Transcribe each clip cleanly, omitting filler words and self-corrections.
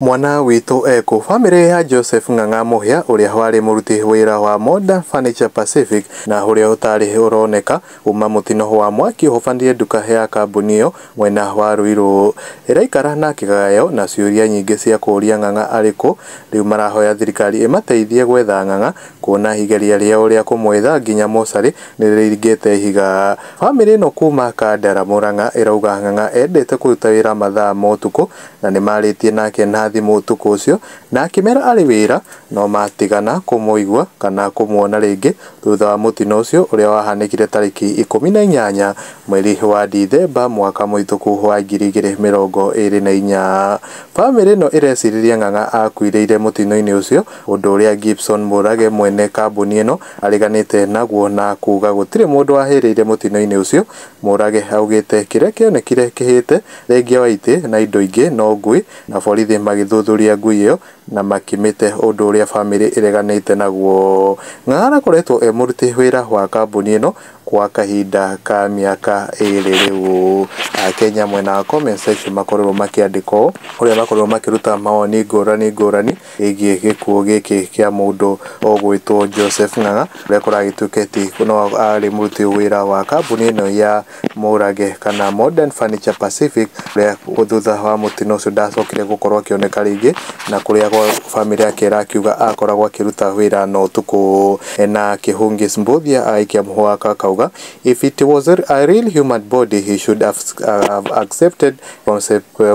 Mwana witu eko family ya Joseph Ng'ang'a Muhia uria wari muruti wira wa Modern Furniture Pacific na uria utari uroneka uma mutino wa mwaki hofandie duka ya kambuni iyo mwena wa Ruiru iraikara na kigayo na ciuria nyingi cia kuria Ng'ang'a ariko riu marahoya thirikari imateithie gwetha Ng'ang'a kuona igeria ria uria kumwetha nginya mosari niririgite higa. Family no kuma Kandara Murang'a irauga Ng'ang'a endete kuruta wira mathaa motuko na ni maritie nake na thimu utuku ucio na akimera ari wira no matigana kumuigwa kana kumuona ringi thutha wa mutino ucio uria wahanikire tariki 18 mweri wa Dithemba mwaka muituku wa 2024. Family no ireciriria Ng'ang'a akuireire mutino-ini ucio undu uria Gibson Murage mwene kambuni ino ariganite naguo na kuga gutire mundu wahiriire mutino-ini ucio. Murage augite kiria kionekire kihite rengia waiti na indo ingi no ngui na borithi magithuthuria ngui iyo na makimite undu uria family ireganite naguo. Ng'ang'a arakoretwo e muruti wira wa kambuni ino kwa kahinda ka miaka iri riu. Akenya mwena wa comment section makorwo makiandika uria makorwo makiruta mawoni ngurani igie gikuo giki kia mundu ogwitwo Joseph Ng'ang'a uria kuragituiketi no ari muruti wira wa kambuni ino ya Murage kana Modern Furniture Pacific uria thutha wa mutino ucio ndacokire gukorwo akioneka ringi na kuria family yake irakiuga akoragwo akiruta wira no utuku. Na Kihungis Mbuthia aikia muhwaka kauga if it was a real human body he should have accepted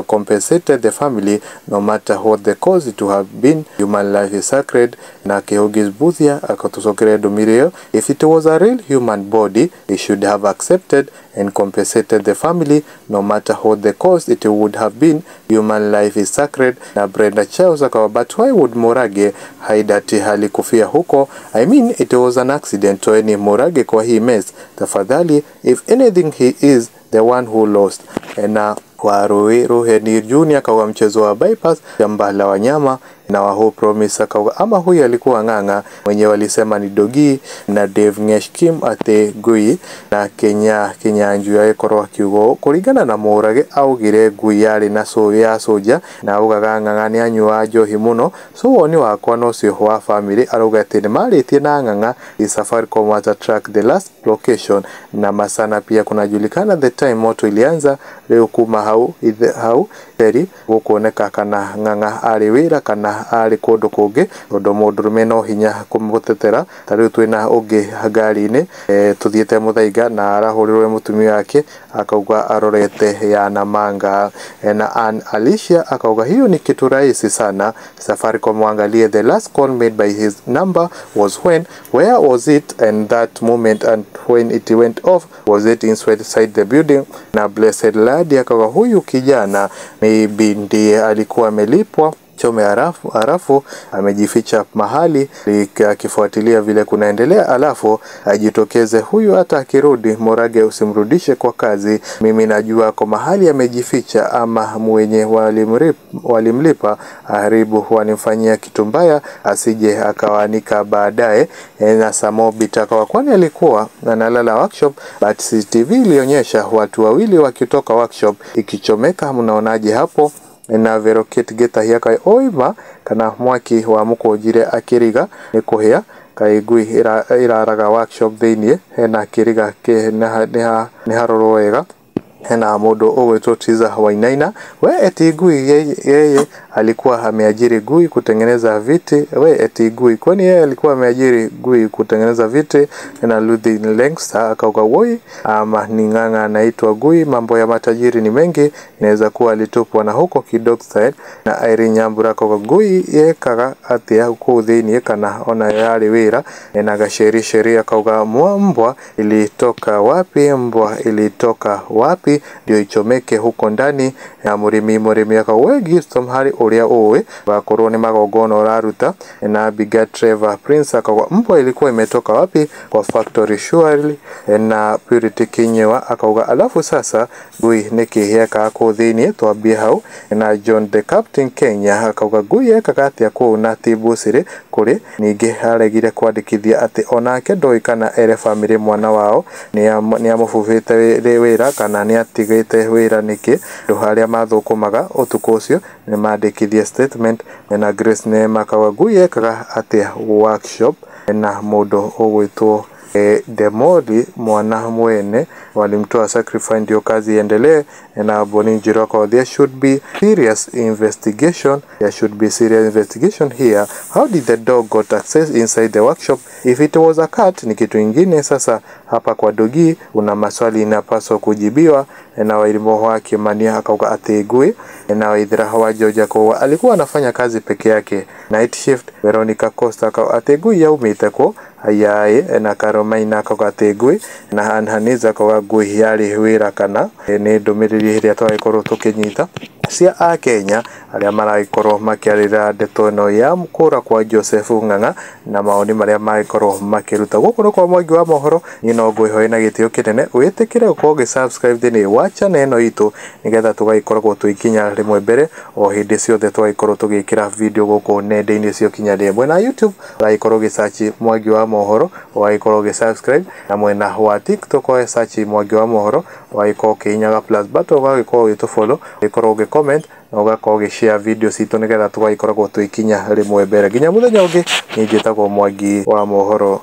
compensated the family no matter what the cause to have been. Human life is sacred. Na Kihungis Mbuthia akatusokere ndumirio if it was a real human body he should have accepted and compensated the family no matter what the cost it would have been. Human life is sacred. Na Brenda Charles akawa but why would Murage hide ati halikufia huko? I mean it was an accident to any Murage kwa hii mess. Tafadhali if anything he is the one who lost. Na kwa Ruheni Junior akawa mchezo wa bypass shamba la wanyama na waho promise akawa ama huyu alikuwa Ng'ang'a mwenye walisema ni dogi. Na Dave Ngeshkim ate ngui na Kinyanjui akorwo akiugo kuringana na Murage augire ngui yari na ya soja na augaga Ng'ang'a ni anyua njohi muno so woni wakwa no cio wa family arauga ati ni maritie na Ng'ang'a i Safaricom at track the last location na masana pia kunajulikana the time moto ilianza leo kuma hau eri gukuoneka kana Ng'ang'a ari wira kana ari kundu kungi undu mundurume no hinya kumutetera tariu twina ungi ngari-ini tuthiete muthaiga na arahurirwe mutumia wake akauga arorete ya Namanga. Na Alicia akauga hiyo ni kitu rahisi sana Safaricom wangalie the last call made by his number was where was it and that moment and when it went off was it inside the building. Na Blessed Lady akauga huyu kijana maybe ndiye alikuwa amelipwa chome harafu amejificha mahali akifuatilia vile kunaendelea alafu ajitokeze huyu hata akirudi Murage usimrudishe kwa kazi. Mimi najua kwa mahali amejificha ama mwenye walimlipa haribu wanimfanyia kitu mbaya asije akawanika baadaye. Na Samobit akawa kwani alikuwa analala workshop but CCTV ilionyesha watu wawili wakitoka workshop ikichomeka. Mnaonaje hapo? Na Verokate Geta hiaka oima kana mwaki wa mukojire akiriga ni kuhia kaigui iraraga workshop thiini hena kiriga ke ni haroro wega hena mundu ugwitwo Tiza Wainaina we eti ngui yeye alikuwa ameajiri ngui kutengeneza viti. We eti ngui kwani yeye alikuwa ameajiri ngui kutengeneza viti. Na Luthi Lengsta akauga woi ama ni Ng'ang'a anaitwa ngui. Mambo ya matajiri ni mengi inaweza kuwa alitupwa na huko Kidogside. Na Irene Nyambura akauga ngui yekaga atia huko thiini kana ona yari wira. Na Gacheri sheria akauga mbwa ilitoka wapi ndio ichomeke huko ndani ya murimi akawe Gibson hari uria uwe bakorwo ni magogono uraruta. Na Biga Trevor Prince akawa mbwa ilikuwa imetoka wapi kwa factory surely. Na Purity Kinyewa akauga alafu sasa ngui nikihieka kuthini twambie hau. Na John the Captain Kenya akauga ngui yekaga atia ku na tibusire kuri ningi aregire kwandikithia ati onake ndoi kana ere family mwana wao ni amufufite wira kana ni atigite wira niki nduharia mathukumaga utuku ucio ni mandikithia statement na Grace ne Makawangui ekaga ati workshop na mundu ugwitwo Demodi mwana mwene walimtoa sacrifice ndio kazi iendelee na Boni Njoroka. There should be serious investigation. There should be serious investigation here. How did the dog got access inside the workshop? If it was a cat ni kitu ingine. Sasa hapa kwa dogi una maswali inapaswa kujibiwa na Wairimu wa Kimania akauka ategwe na Waithira wa Georgia kwa alikuwa anafanya kazi peke yake night shift. Veronica Costa kwa ategwe ya umiteko ayaye na Karomaina kwa ategwe na Hanhaniza kwa gui yari wira kana ni ndumiriri iria twagikorwo tukinyita cia a Kenya aria maragikorwo makiarira ndeto no ya mukura kwa Joseph Ng'ang'a na maoni maria magikorwo makiruta guku kwa Mwangi wa mohoro ni no ngwihoe na gitio kinene witikire ukorwo gi-subscribe thini wa channel ino itu nigetha tugagikorwo tuikinya rimwe mbere o hindi ciothe twagikorwo tugikira video guku nenda-ini cio kinya rimwe na YouTube gagikorwo gi-search Mwangi wa mohoro gagikorwo gi-subscribe na mwena wa TikTok o search Mwangi wa mohoro gagikorwo kiinyaga plus button gagikorwo gitufollow gagikorwo gi-comment na ugakorwo gi-share video citu nigetha tugagikorwo tuikinya rimwe mbere nginya muthenya ungi ni njitagwo Mwangi wa mohoro.